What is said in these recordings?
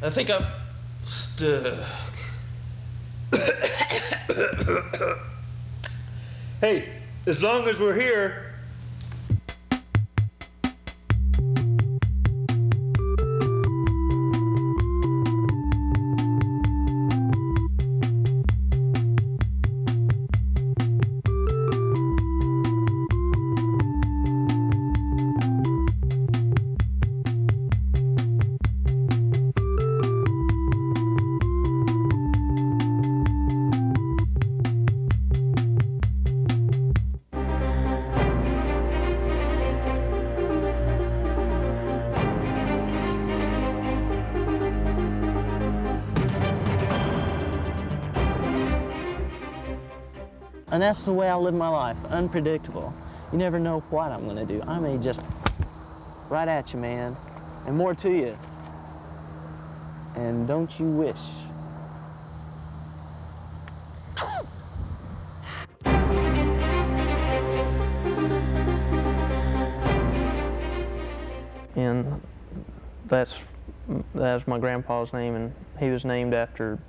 I think I'm stuck. Hey, as long as we're here. And that's the way I live my life, unpredictable. You never know what I'm gonna do. I may just right at you, man, and more to you. And don't you wish? And that's my grandpa's name, and he was named after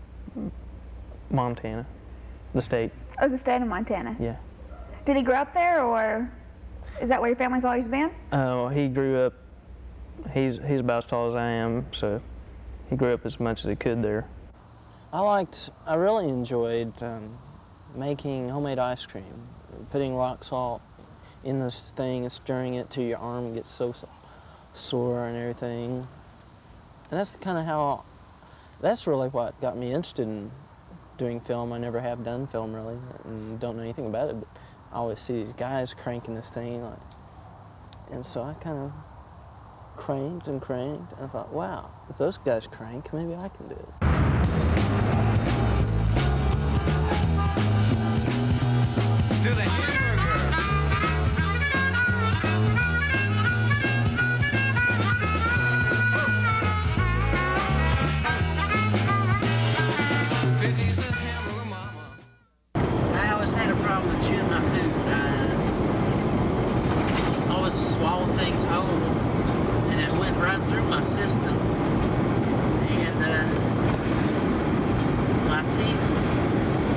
Montana, the state. Oh, the state of Montana? Yeah. Did he grow up there, or is that where your family's always been? Oh, he grew up, he's about as tall as I am, so he grew up as much as he could there. I really enjoyed making homemade ice cream, putting rock salt in this thing and stirring it till your arm gets so sore and everything. And that's kind of that's really what got me interested in doing film. I never have done film really, and don't know anything about it, but I always see these guys cranking this thing, and so I kind of cranked and cranked, and I thought, wow, if those guys crank, maybe I can do it. Do the hamburger. Fizzy's a hamburger mama. I always had a problem with chewing my food. I always swallowed things whole, and it went right through my system. And my teeth,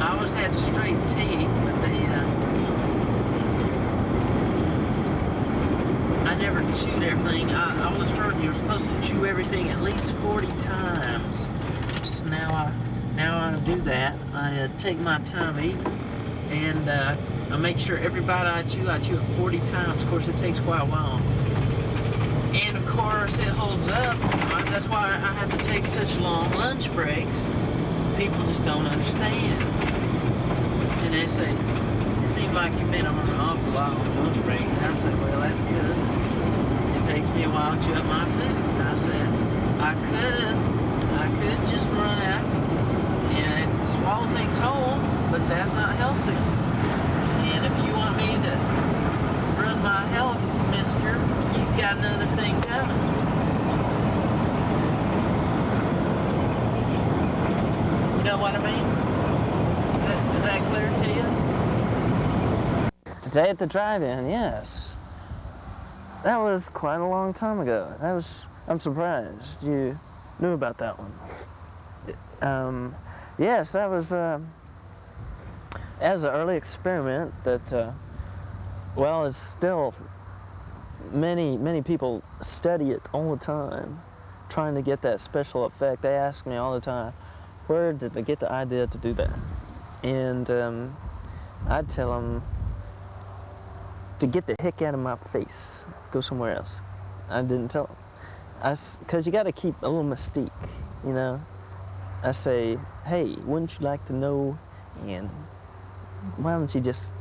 I always had straight teeth, but I never chewed everything. I always heard you were supposed to chew everything at least 40 times. So now I do that. I take my time eating, and I make sure every bite I chew it 40 times. Of course, it takes quite a while. And of course, it holds up. That's why I have to take such long lunch breaks. People just don't understand. And they say, it seems like you've been on an awful lot on lunch break. And I said, well, that's because it takes me a while to chew up my food. And I said, I could just run out and swallow things whole, but that's not healthy. And if you want me to run my health, mister, you've got another thing coming. You know what I mean? Is that clear to you? A day at the drive-in, yes. That was quite a long time ago. I'm surprised you knew about that one. Yes, that was as an early experiment that, well, it's still, many people study it all the time, trying to get that special effect. They ask me all the time, where did they get the idea to do that? And I'd tell them to get the heck out of my face, go somewhere else. I didn't tell them. Because you got to keep a little mystique, you know? I say, hey, wouldn't you like to know? And why don't you just...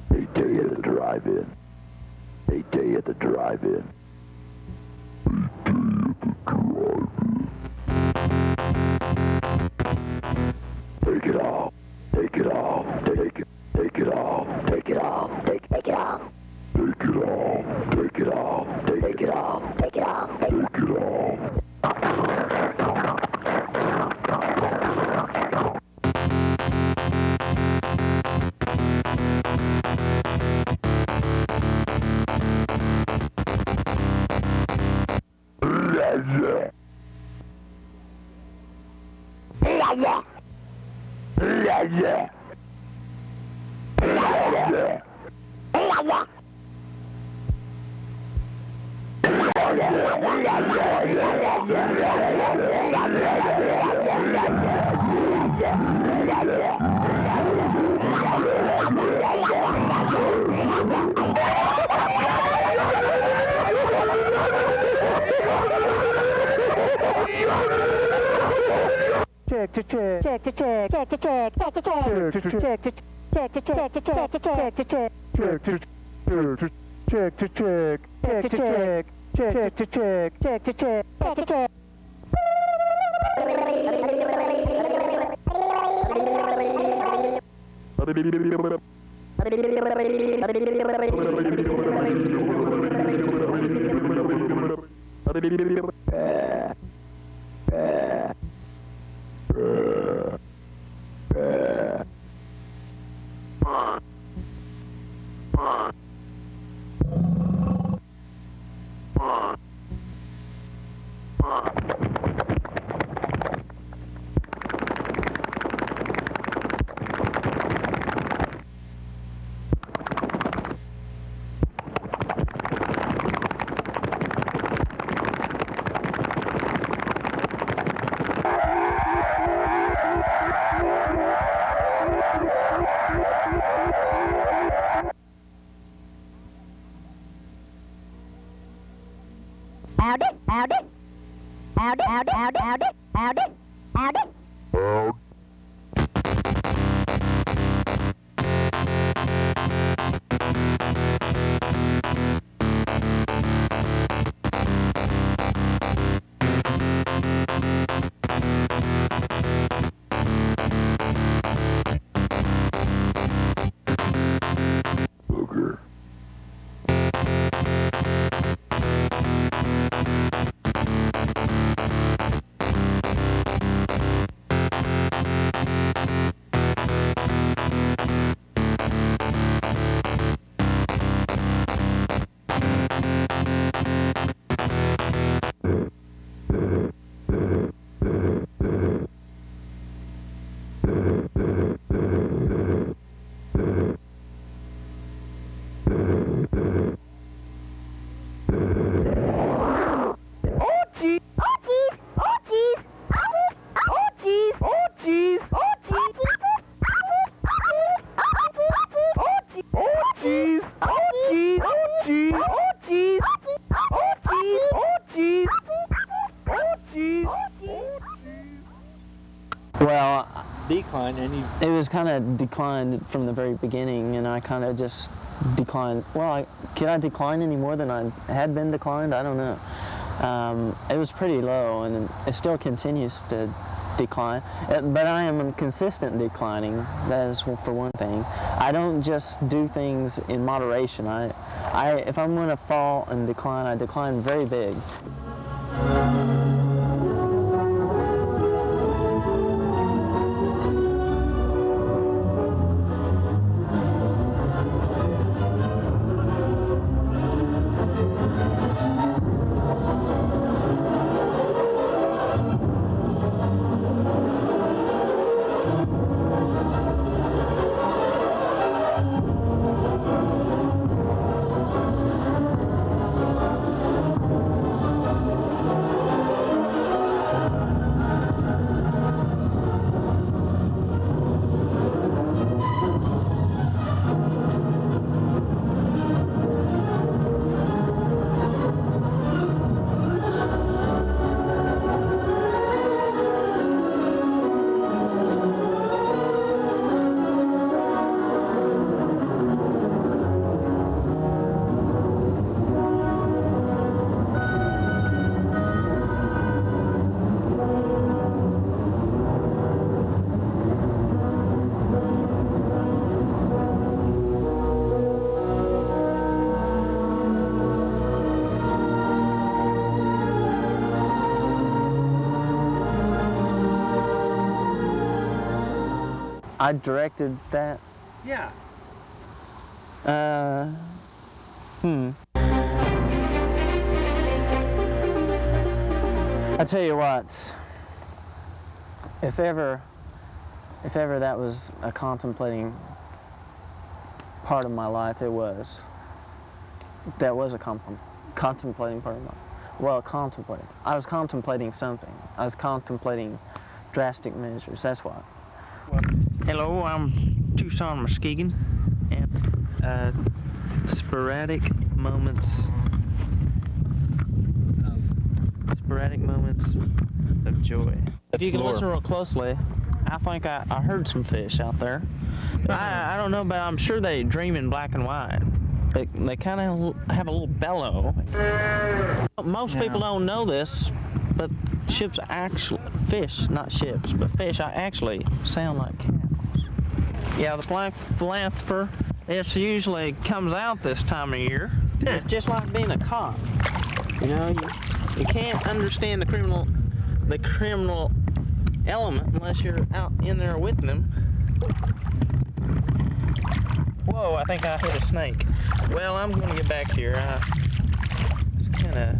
A day at the drive-in. A day at the drive-in. Take it off. Take it off. Take it off. Take it off. Take it off. Take it off. Take it off. Take it off. Take it off. Take it off. Well, Decline, and you. it was kind of declined from the very beginning, and I kind of just declined. Well, could I decline any more than I had been declined? I don't know. It was pretty low, and it still continues to decline. But I am a consistent declining. That is for one thing. I don't just do things in moderation. If I'm going to fall and decline, I decline very big. I directed that. Yeah. I tell you what, if ever that was a contemplating part of my life, it was. That was a contemplating part of my life. Well, contemplating. I was contemplating something. I was contemplating drastic measures, that's what. Hello, I'm Tucson Muskegon, and sporadic moments of joy. If you can listen real closely, I think I heard some fish out there. I don't know, but I'm sure they dream in black and white. They kind of have a little bellow. Most people don't know this, but fish, not ships, but fish actually sound like cows. Yeah, the philanthropist, it usually comes out this time of year. It's just like being a cop. You know, you can't understand the criminal element unless you're out in there with them. Whoa, I think I hit a snake. Well, I'm going to get back here. It's kind of,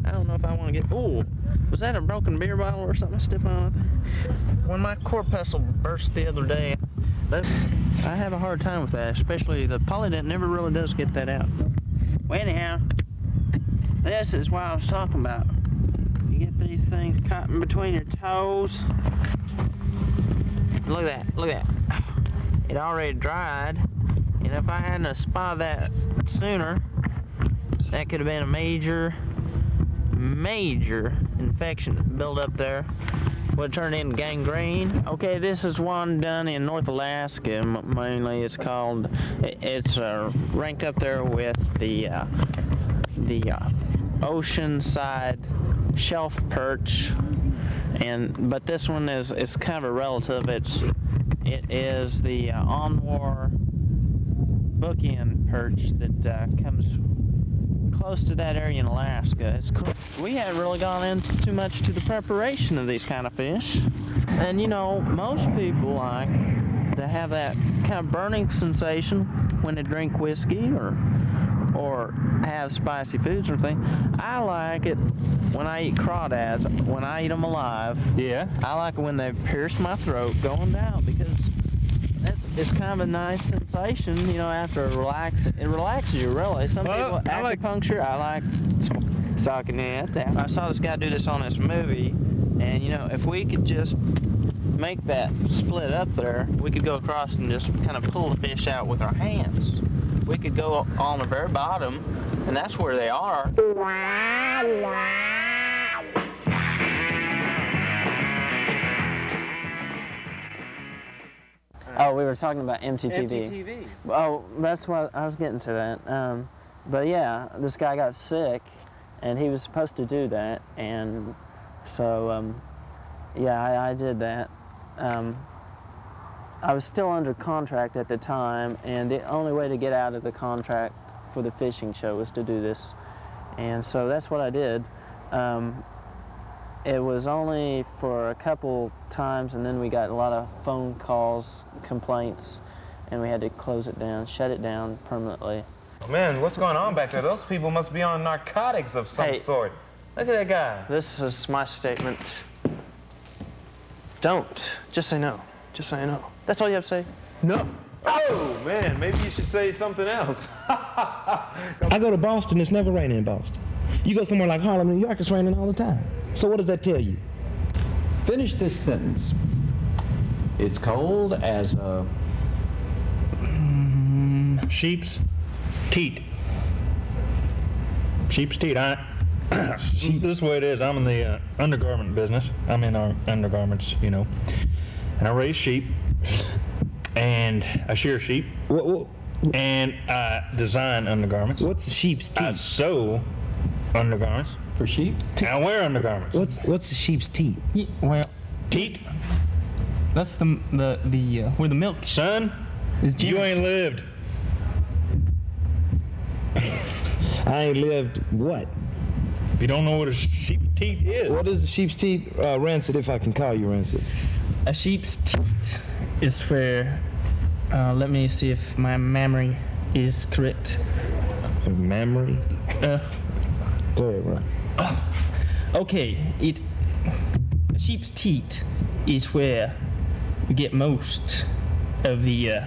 I don't know if I want to get, ooh, was that a broken beer bottle or something stepping on it? When my corpuscle burst the other day, I have a hard time with that, especially the polydent never really does get that out. Well, anyhow, this is what I was talking about. You get these things caught in between your toes. Look at that. It already dried. And if I hadn't spotted that sooner, that could have been a major infection built up there. Would turn into gangrene. Okay, this is one done in North Alaska. Mainly, it's called. It's ranked up there with the oceanside shelf perch, but this one is kind of a relative. It is the on-war bookend perch that comes close to that area in Alaska. It's cool. We haven't really gone into too much to the preparation of these kind of fish, and you know, most people like to have that kind of burning sensation when they drink whiskey or have spicy foods or anything. I like it when I eat crawdads, when I eat them alive. Yeah. I like it when they pierce my throat going down, because it's kind of a nice sensation, you know, after it relaxes you, really. Some people, acupuncture, I like sucking it. I saw this guy do this on this movie, and you know, if we could just make that split up there, we could go across and just kind of pull the fish out with our hands. We could go on the very bottom, and that's where they are. Oh, we were talking about MTTV. Oh, that's what I was getting to that. But yeah, this guy got sick, and he was supposed to do that, and so yeah, I did that. I was still under contract at the time, and the only way to get out of the contract for the fishing show was to do this, and so that's what I did. It was only for a couple times, and then we got a lot of phone calls, complaints, and we had to close it down, shut it down permanently. Man, what's going on back there? Those people must be on narcotics of some sort. Look at that guy. This is my statement. Don't. Just say no. Just say no. That's all you have to say? No. Oh, man, maybe you should say something else. I go to Boston, it's never raining in Boston. You go somewhere like Harlem, New York, it's raining all the time. So what does that tell you? Finish this sentence. It's cold as a... sheep's teat. Sheep's teat. This is the way it is. I'm in the undergarment business. I'm in our undergarments, you know. And I raise sheep. And I shear sheep. And I design undergarments. What's a sheep's teat? I sew undergarments for sheep. And I wear undergarments. What's a sheep's teat? Well, teat. That's the where the milk. Son, you ain't lived. I ain't lived what? If you don't know what a sheep's teat is. What is a sheep's teat? Rancid, if I can call you Rancid. A sheep's teat is where, let me see if my memory is correct. Memory? Go ahead, Ron. Okay, a sheep's teat is where you get most of the,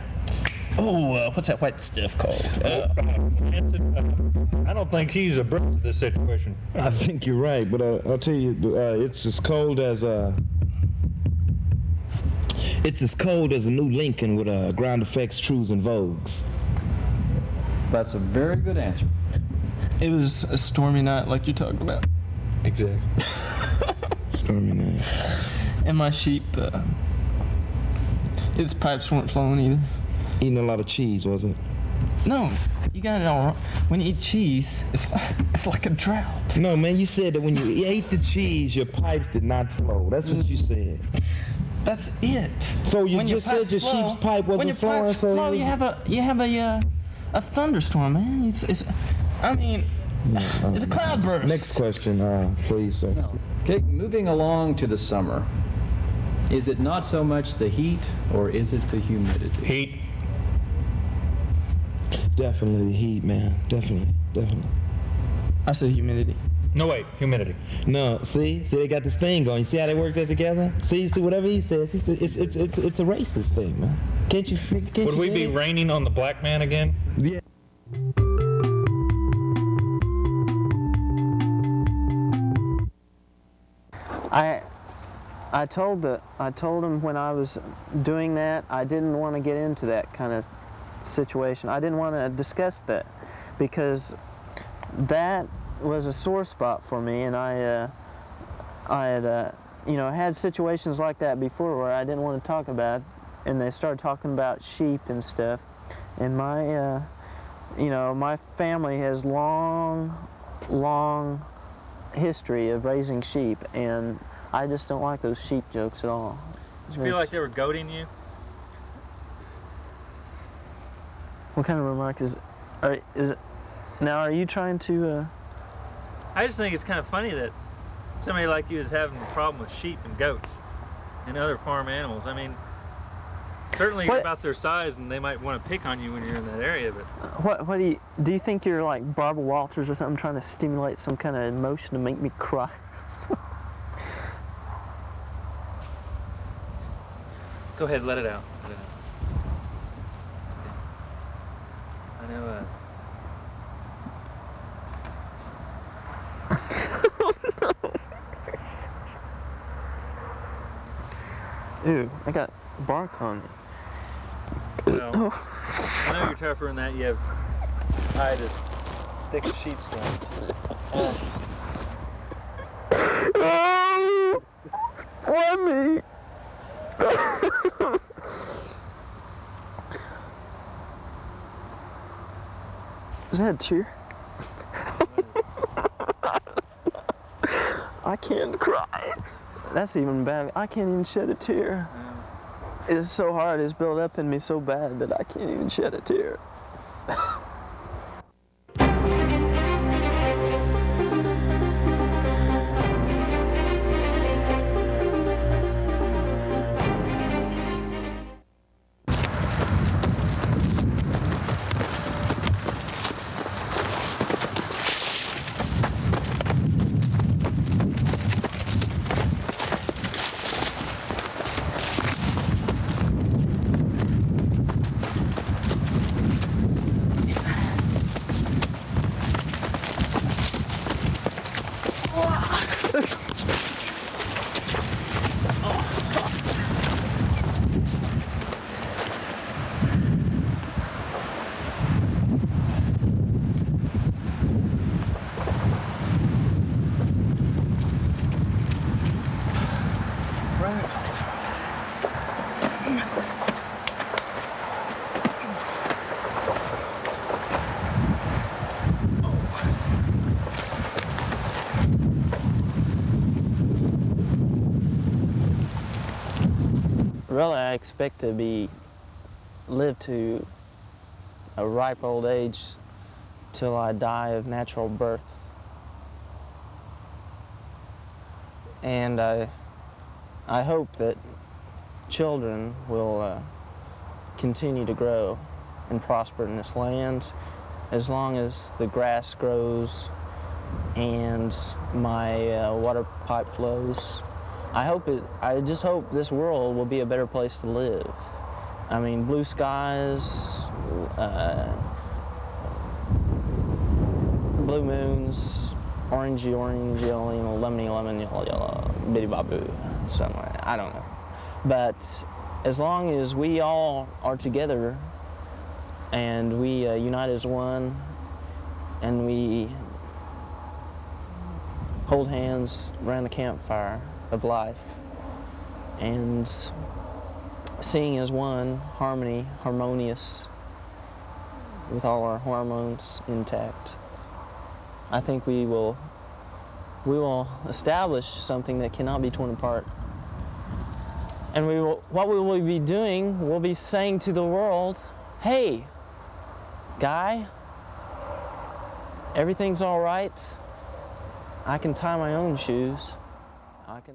what's that white stuff called? I don't think he's abreast of this situation. I think you're right, but I'll tell you, it's as cold as a new Lincoln with ground effects, trues, and vogues. That's a very good answer. It was a stormy night like you talked about. Exactly. Stormy night. And my sheep, its pipes weren't flowing either. Eating a lot of cheese, was it? No, you got it all wrong. When you eat cheese, it's like a drought. No, man, you said that when you ate the cheese, your pipes did not flow. That's what you said. That's it. So you when just said your sheep's pipe wasn't flowing, pipes so flow, you have a thunderstorm, man. It's a cloudburst. Next question, please, sir. Okay, moving along to the summer. Is it not so much the heat, or is it the humidity? Heat. Definitely the heat, man. Definitely. I said humidity. No, wait, humidity. No, see, they got this thing going. You see how they work that together? See, whatever he says, it's a racist thing, man. Can't you? Would we be raining on the black man again? Yeah. I told him when I was doing that, I didn't want to get into that kind of situation. I didn't want to discuss that because that was a sore spot for me, and I had had situations like that before where I didn't want to talk about it, and they started talking about sheep and stuff, and my my family has long history of raising sheep, and I just don't like those sheep jokes at all. Did you feel like they were goading you? What kind of remark is it? Now, are you trying to? I just think it's kind of funny that somebody like you is having a problem with sheep and goats and other farm animals. I mean, certainly you're about their size, and they might want to pick on you when you're in that area. But What do you think you're like Barbara Walters or something, trying to stimulate some kind of emotion to make me cry? go ahead, let it out. Let it out. I know. Ew, I got bark on me. Well, I know you're tougher than that. You have hide as thick as sheepskin. Oh, why me? Is that a tear? I can't cry. That's even bad. I can't even shed a tear. It's so hard. It's built up in me so bad that I can't even shed a tear. Really, I expect to live to a ripe old age till I die of natural birth. And I hope that children will continue to grow and prosper in this land as long as the grass grows and my water pipe flows. I just hope this world will be a better place to live. I mean, blue skies, blue moons, orangey, yellow, lemony, lemon, yellow, bitty babu, something like that. I don't know. But as long as we all are together and we unite as one and we hold hands around the campfire of life and sing as one, harmonious, with all our hormones intact, I think we will establish something that cannot be torn apart. And what we will be doing, we'll be saying to the world, hey, guy, everything's all right. I can tie my own shoes. I can...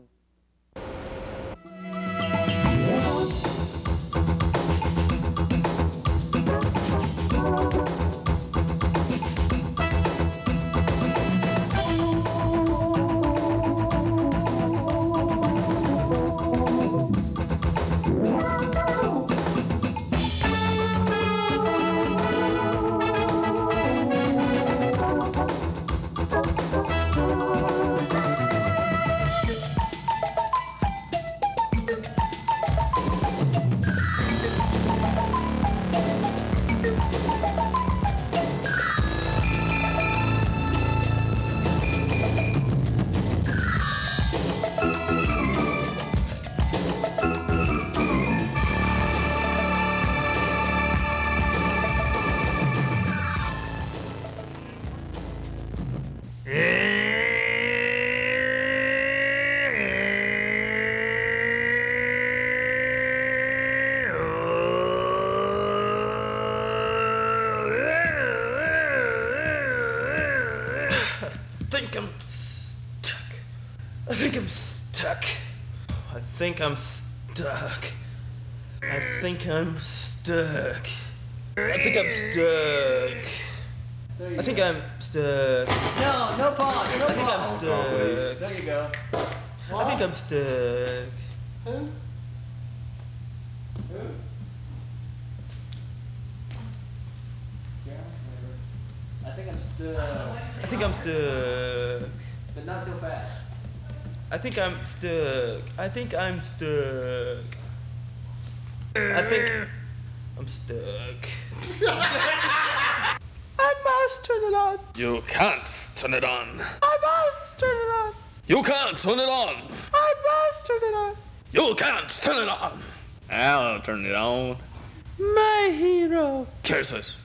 I think I'm stuck. I think I'm stuck. I think I'm stuck. I think I'm stuck. I think I'm stuck. No, no pause, no I think I'm pause. stuck. There you go. I think I'm stuck. Who? Yeah, whatever. I think I'm stuck. I think I'm stuck. But not so fast. I think I'm stuck. I think I'm stuck. I think I'm stuck. I must turn it on. You can't turn it on. I must turn it on. You can't turn it on. I must turn it on. You can't turn it on. I'll turn it on. My hero. Curses.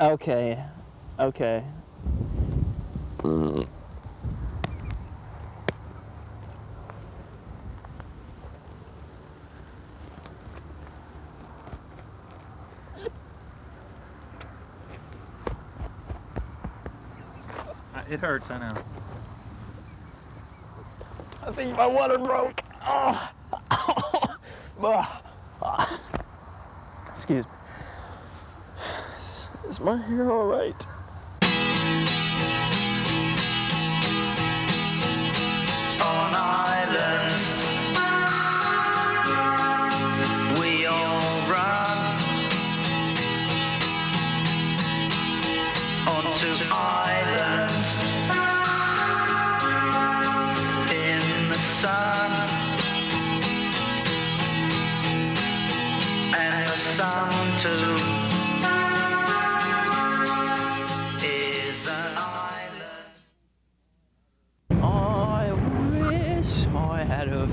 Okay. It hurts, I know. I think my water broke. Oh. Excuse me. Is my hair all right? On islands, we all run onto islands in the sun, and the sun too. I wish I had a